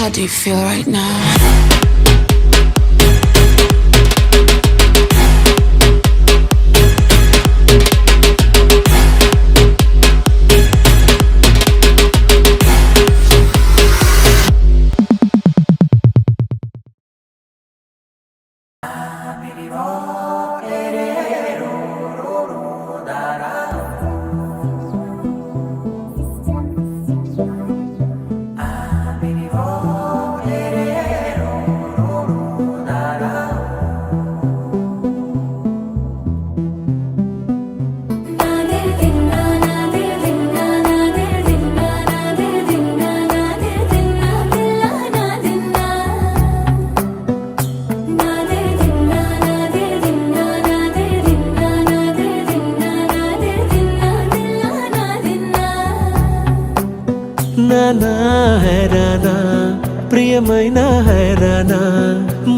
How do you feel right now? నానా హైరానా ప్రియమైన హైరానా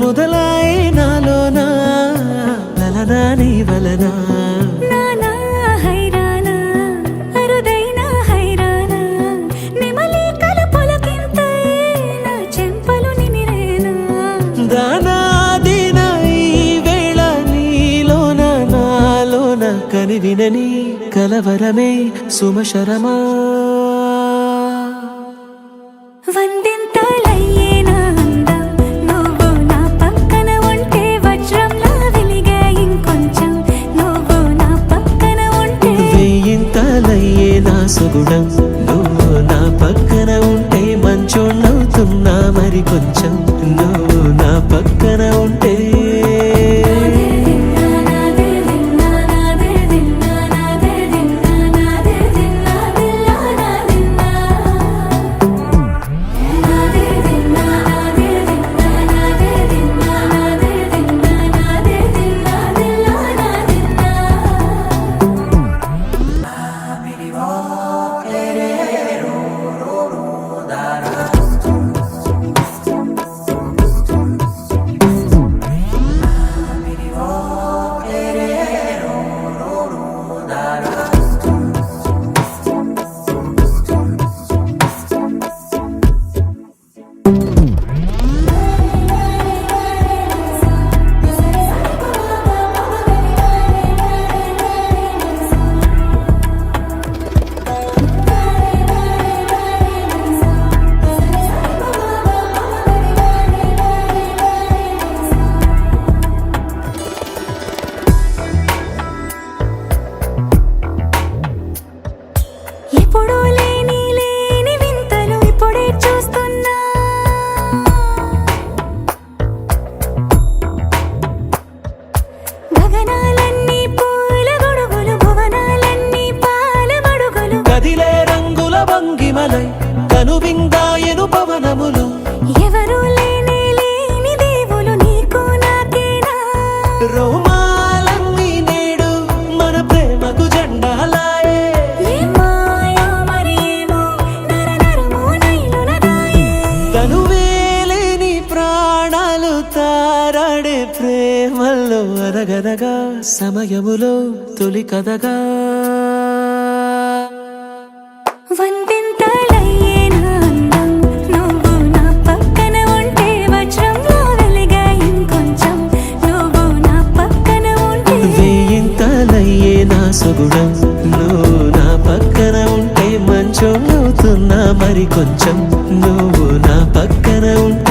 మొదలై నాలోనా లలనా నీ వలనా నానా హైరానా అరుదైన హైరానా నిమలి కలుపులకింతై నా చెంపలు నిమిరేనా దానా దిన ఈ వేళ నీలోన నాలోన కనివినని కలవరమే సుమశరమా వందింతలయ్యేనా అందం నువ్వు నా పక్కన ఉంటే వజ్రంలా వెలిగే ఇంకొంచెం నువ్వు నా పక్కన ఉంటే వెయ్యింతలయ్యే నా సుగుణం నువ్వు నా పక్కన ఉంటే మంచోణ్ణవుతున్నా మరి కొంచెం నువ్వు నా పక్కన ఉంటే ఎప్పుడూ లేని వింతలు ఇప్పుడే చూస్తున్నా గగనాలన్నీ పూల గొడుగులు భువనాలన్నీ పాల మడుగులు కదిలే రంగుల భంగిమలై కనువిందాయను పవనములు ఎవరు లేని దేవులు నీకు నాకేనా రోమాలన్నీ నేడు మన ప్రేమకు జెండాలాయే ఏ మాయో మరేమో నరనరమో నైలునదాయే తనువేలేని ప్రాణాలు తారాడే ప్రేమల్లో అరగనగా సమయములో తొలి కథగా వందింతలయ్యేనా అందం నువ్వు నా పక్కన ఉంటే వజ్రంలా వెలిగే ఇంకొంచెం నువ్వు నా పక్కన ఉంటే వెయ్యింతలయ్యే నా సుగుణం నువ్వు నా పక్కన ఉంటే మంచోణ్ణవుతున్నా మరి కొంచెం నువ్వు నా పక్కన ఉంటే